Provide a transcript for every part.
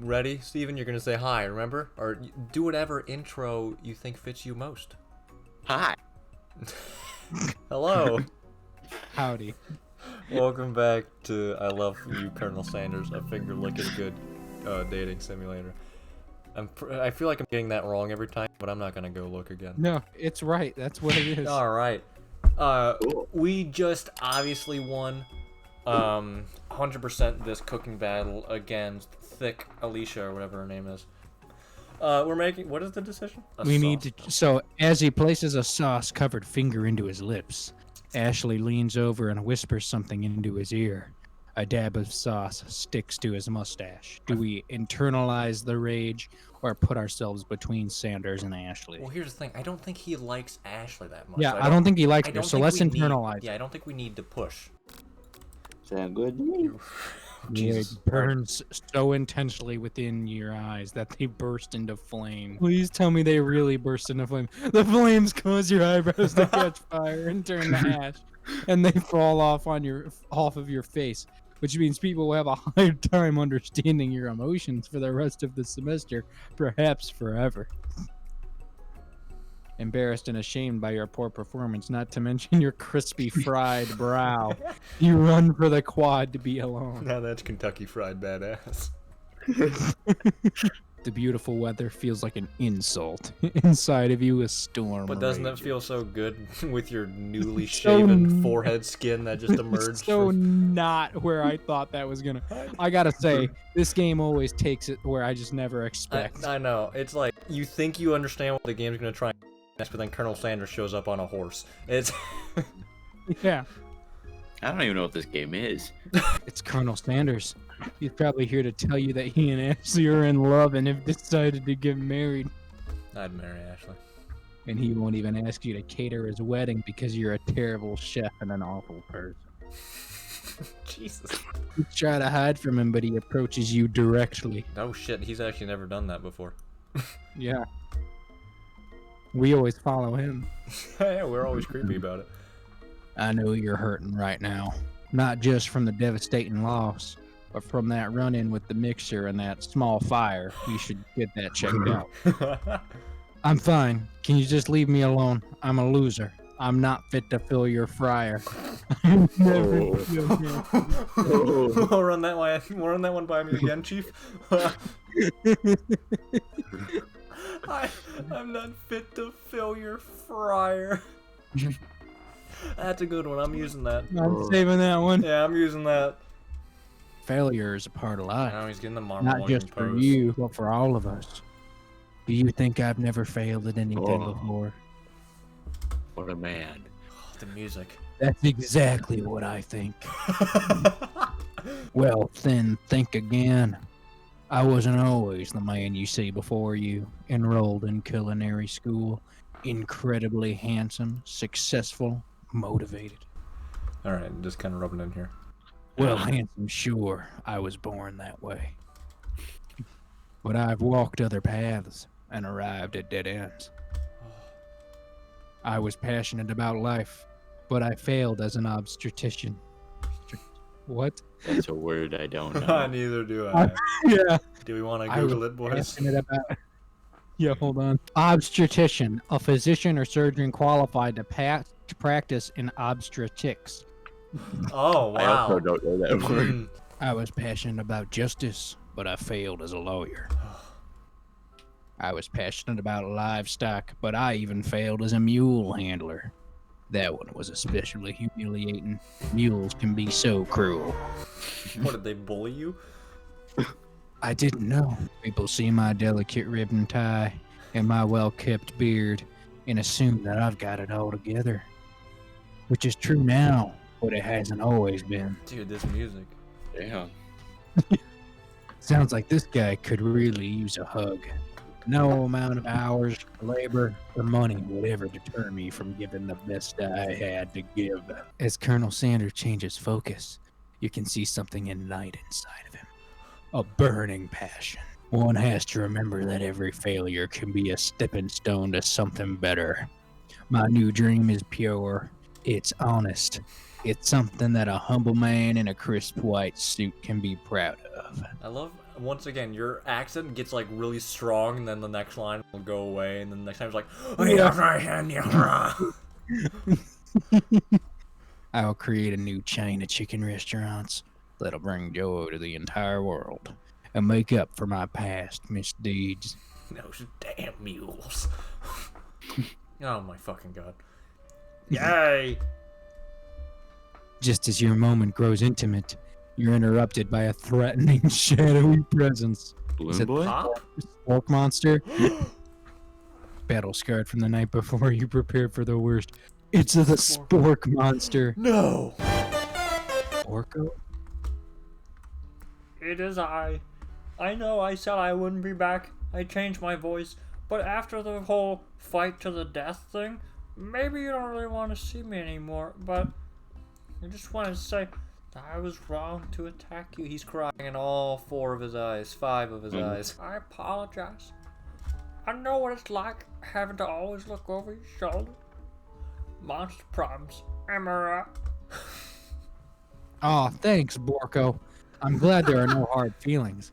ready, Steven? You're gonna say hi, remember? Or do whatever intro you think fits you most. Hi. Hello. Howdy. Welcome back to I Love You, Colonel Sanders, a finger-licking good dating simulator. I feel like I'm getting that wrong every time, but I'm not gonna go look again. No, it's right. That's what it is. All right. Cool. We just obviously won 100% this cooking battle against Thick Alicia or whatever her name is. We're making, what is the decision? We need to. So as he places a sauce-covered finger into his lips, Ashley leans over and whispers something into his ear. A dab of sauce sticks to his mustache. Do we internalize the rage or put ourselves between Sanders and Ashley? Well, here's the thing. I don't think he likes Ashley that much. Yeah, I don't think he likes I her, don't so think let's we need- internalize. Yeah, I don't think we need to push. Sound good to me? Jesus. It burns so intensely within your eyes that they burst into flame. Please tell me they really burst into flame. The flames cause your eyebrows to catch fire and turn to ash, and they fall off of your face, which means people will have a hard time understanding your emotions for the rest of the semester, perhaps forever. Embarrassed and ashamed by your poor performance, not to mention your crispy fried brow, you run for the quad to be alone. Now that's Kentucky Fried Badass. The beautiful weather feels like an insult. Inside of you, a storm. But doesn't it rages. feel so good with your newly So shaven forehead skin that just emerged? It's so from... not where I thought that was gonna. I gotta say, this game always takes it where I just never expect. I know. It's like you think you understand what the game's gonna try next, but then Colonel Sanders shows up on a horse. It's Yeah, I don't even know what this game is. it's Colonel Sanders. He's probably here to tell you that he and Ashley are in love and have decided to get married. I'd marry Ashley. And he won't even ask you to cater his wedding because you're a terrible chef and an awful person. Jesus. You try to hide from him, but he approaches you directly. Oh shit, he's actually never done that before. Yeah. We always follow him. Yeah, we're always creepy about it. I know you're hurting right now. Not just from the devastating loss, but from that run-in with the mixer and that small fire. You should get that checked out. I'm fine. Can you just leave me alone? I'm a loser. I'm not fit to fill your fryer. I'm never We'll run that one. We'll run that one by me again, Chief. I'm not fit to fill your fryer. That's a good one. I'm using that. I'm saving that one. Yeah, I'm using that. Failure is a part of life. Now he's getting the marble Not one just for pose. you, but for all of us. Do you think I've never failed at anything before? What a man. The music. That's exactly what I think. Well, then think again. I wasn't always the man you see before you, enrolled in culinary school, incredibly handsome, successful, motivated. All right, just kind of rubbing in here. Well, handsome, sure, I was born that way. But I've walked other paths and arrived at dead ends. I was passionate about life, but I failed as an obstetrician. What? That's a word I don't know. Neither do I. Yeah. Do we want to I was Google it, boys? passionate about. Yeah, hold on. Obstetrician, a physician or surgeon qualified to practice in obstetrics. Oh, I also wow. don't know that word. I was passionate about justice, but I failed as a lawyer. I was passionate about livestock, but I even failed as a mule handler. That one was especially humiliating. Mules can be so cruel. What, did they bully you? I didn't know. People see my delicate ribbon tie and my well-kept beard and assume that I've got it all together. Which is true now, but it hasn't always been. Dude, this music. Damn. Sounds like this guy could really use a hug. No amount of hours, labor, or money would ever deter me from giving the best I had to give. As Colonel Sanders changes focus, you can see something ignite inside of him. A burning passion. One has to remember that every failure can be a stepping stone to something better. My new dream is pure. It's honest. It's something that a humble man in a crisp white suit can be proud of. I love once again, your accent gets like really strong, and then the next line will go away, and then the next time it's like, oh, yeah. I'll create a new chain of chicken restaurants that'll bring joy to the entire world and make up for my past misdeeds. Those damn mules. Oh my fucking god. Yay! Just as your moment grows intimate, you're interrupted by a threatening, shadowy presence. Balloon boy? Pop? Spork monster. Battle scarred from the night before, you prepare for the worst. It's the Spork monster. No! Orko? It is I. I know I said I wouldn't be back. I changed my voice. But after the whole fight to the death thing, maybe you don't really want to see me anymore. But I just wanted to say that I was wrong to attack you. He's crying in all 4 of his eyes, 5 of his eyes. I apologize. I know what it's like having to always look over your shoulder. Monster problems. Am I right? Oh, thanks, Borko. I'm glad there are no hard feelings.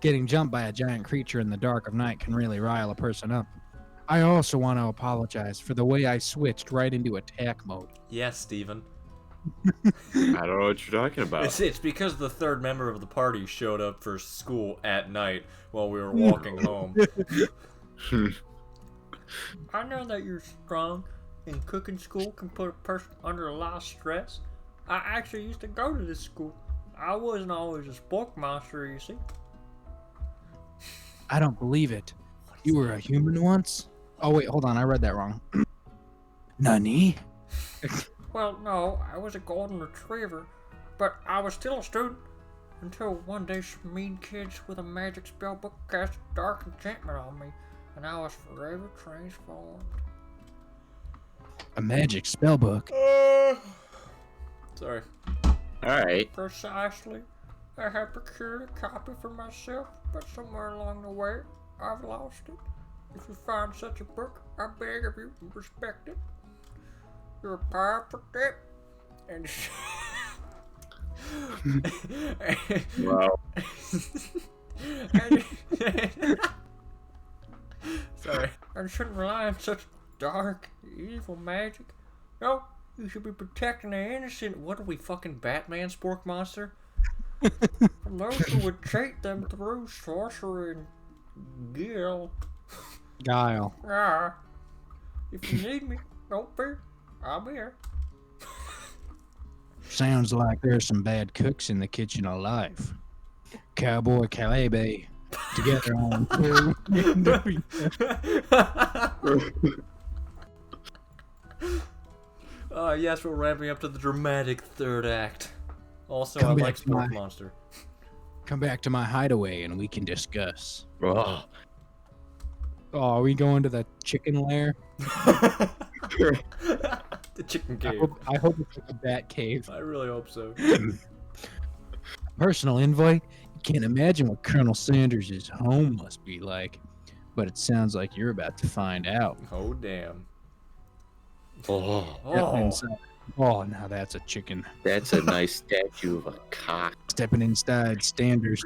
Getting jumped by a giant creature in the dark of night can really rile a person up. I also want to apologize for the way I switched right into attack mode. Yes, Steven. I don't know what you're talking about. It's because the 3rd member of the party showed up for school at night while we were walking home. I know that you're strong, and cooking school can put a person under a lot of stress. I actually used to go to this school. I wasn't always a spork monster, you see. I don't believe it. You were a human once? Oh, wait, hold on. I read that wrong. Nani? Well, no, I was a golden retriever, but I was still a student until one day some mean kids with a magic spell book cast a dark enchantment on me, and I was forever transformed. A magic spell book? Sorry. Alright. Precisely. I had procured a copy for myself, but somewhere along the way, I've lost it. If you find such a book, I beg of you, respect it. You're a powerful dip. And Wow. Sorry. I shouldn't rely on such dark, evil magic. No, you should be protecting the innocent. What are we, fucking Batman, Spork Monster? From those who would cheat them through sorcery and guile. Guile. Ah. If you need me, don't fear. I'll be here. Sounds like there's some bad cooks in the kitchen of life. Cowboy Calabe. Together on Yes, we're ramping up to the dramatic 3rd act. Also, Come I back like to Spork my- Monster. Come back to my hideaway and we can discuss. Oh. Oh, are we going to the chicken lair? The chicken cave. I hope it's like a bat cave. I really hope so. Personal invite? You can't imagine what Colonel Sanders' home must be like. But it sounds like you're about to find out. Oh, damn. Oh. Oh. Inside. Oh, now that's a chicken. That's a nice statue of a cock. Stepping inside Sanders.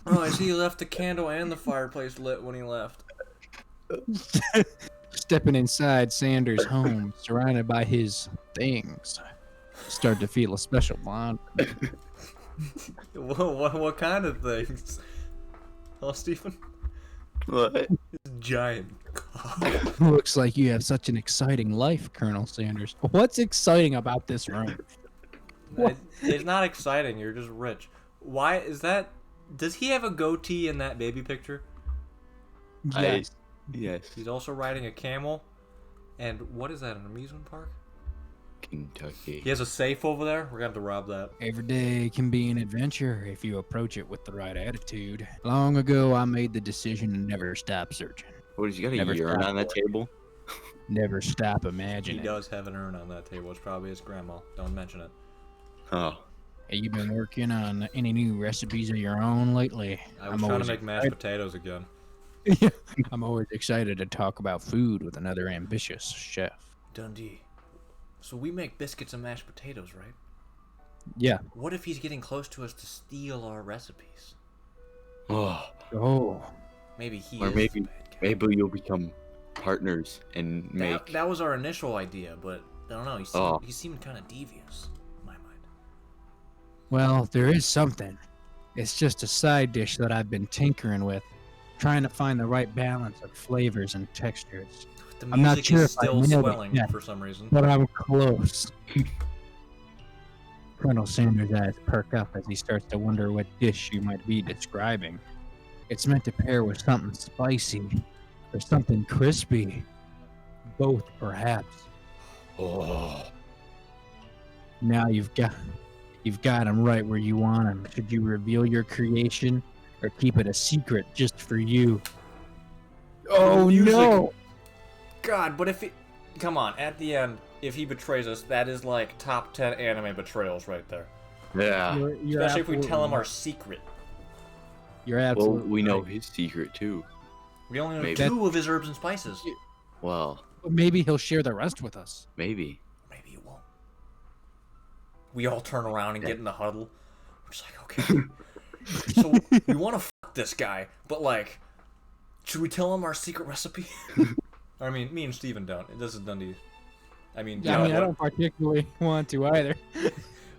Oh, I see he left the candle and the fireplace lit when he left. Stepping inside Sanders' home, surrounded by his things. Start to feel a special bond. What kind of things? Oh, Stephen? What? Giant cock. Looks like you have such an exciting life, Colonel Sanders. What's exciting about this room? It's not exciting, you're just rich. Why is that? Does he have a goatee in that baby picture? Yes. Yes. He's also riding a camel. And what is that, an amusement park? Kentucky. He has a safe over there. We're gonna have to rob that. Every day can be an adventure if you approach it with the right attitude. Long ago, I made the decision to never stop searching. What, has he got a Never urn stop on that for it. table? Never stop He imagining. does have an urn on that table. It's probably his grandma. Don't mention it. Oh. Have you been working on any new recipes of your own lately? I was trying to always make mashed excited. potatoes again. Yeah. I'm always excited to talk about food with another ambitious chef. Dundee. So we make biscuits and mashed potatoes, right? Yeah. What if he's getting close to us to steal our recipes? Oh. Oh. Maybe he Or is maybe the bad guy. maybe you'll become partners and make. That was our initial idea, but I don't know. Oh. He seemed kind of devious in my mind. Well, there is something. It's just a side dish that I've been tinkering with, trying to find the right balance of flavors and textures. The I'm not music sure is if I still nailed it swelling yet. for some reason. But I'm close. Colonel Sanders' eyes perk up as he starts to wonder what dish you might be describing. It's meant to pair with something spicy or something crispy. Both, perhaps. Oh. Now you've got him right where you want him. Should you reveal your creation or keep it a secret just for you? Oh Music. no! God, but if it... Come on, at the end, if he betrays us, that is like top 10 anime betrayals right there. Yeah. You're Especially if we tell him absolutely our secret. right. You're Well, absolutely we know right. his secret too. We only know Maybe. 2 of his herbs and spices. Well, Maybe he'll share the rest with us. maybe. Maybe he won't. We all turn around and get in the huddle. We're just like, okay. So, we want to fuck this guy, but like, should we tell him our secret recipe? I mean, me and Steven don't. This is Dundee. I mean, Yeah, I what- don't particularly want to either.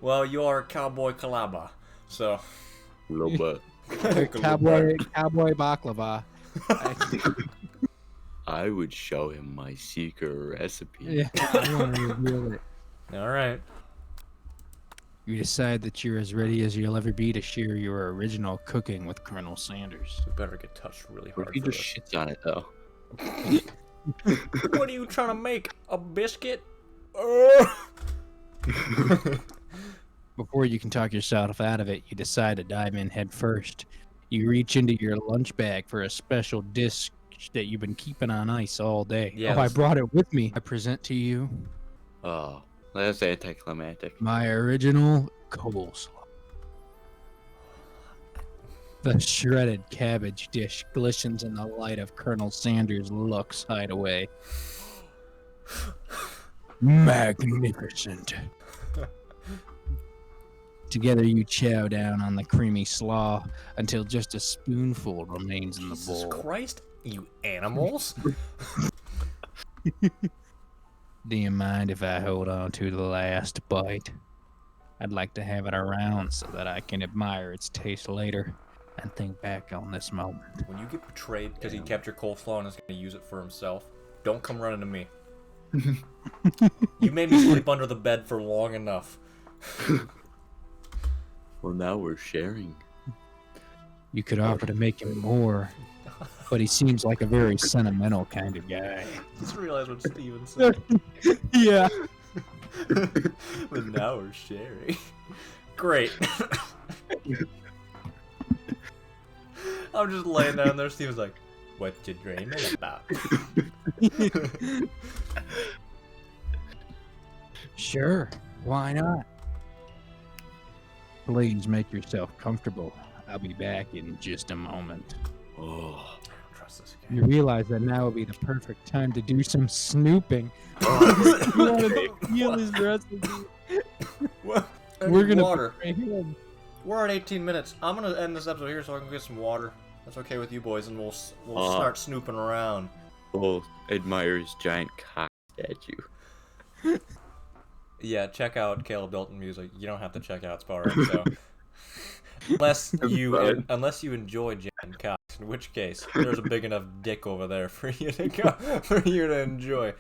Well, you are Cowboy Kalaba, so... A little bit. Cowboy baklava. I would show him my secret recipe. Yeah, I want to reveal it. Alright. You decide that you're as ready as you'll ever be to share your original cooking with Colonel Sanders. We better get touched really What hard if he for just this. shits on it though? What are you trying to make? A biscuit? Before you can talk yourself out of it, you decide to dive in head first. You reach into your lunch bag for a special dish that you've been keeping on ice all day. Yeah, I that's- brought it with me. I present to you Oh, that's anticlimactic. my original coleslaw. The shredded cabbage dish glistens in the light of Colonel Sanders' Lux hideaway. Magnificent. Together you chow down on the creamy slaw until just a spoonful remains in the Jesus bowl. Christ, you animals! Do you mind if I hold on to the last bite? I'd like to have it around so that I can admire its taste later and think back on this moment. When you get betrayed because he kept your coleslaw and is going to use it for himself, don't come running to me. You made me sleep under the bed for long enough. Well, now we're sharing. You could offer to make him more, but he seems like a very sentimental kind of guy. Just realized what Steven said. Yeah. But now we're sharing. Great. I'm just laying down there. Steven's like, "What you dreaming about?" Sure, why not? Please make yourself comfortable. I'll be back in just a moment. Oh. I don't trust this guy. You realize that now would be the perfect time to do some snooping. Oh. You wanted to feel his recipe. What? I We're need gonna water. betray him. We're at 18 minutes. I'm gonna end this episode here so I can get some water. That's okay with you boys, and we'll start snooping around. We'll admire his giant cock statue. Yeah, check out Caleb Dalton music. You don't have to check out FARR. So unless you enjoy Jan Cox, in which case there's a big enough dick over there for you to enjoy.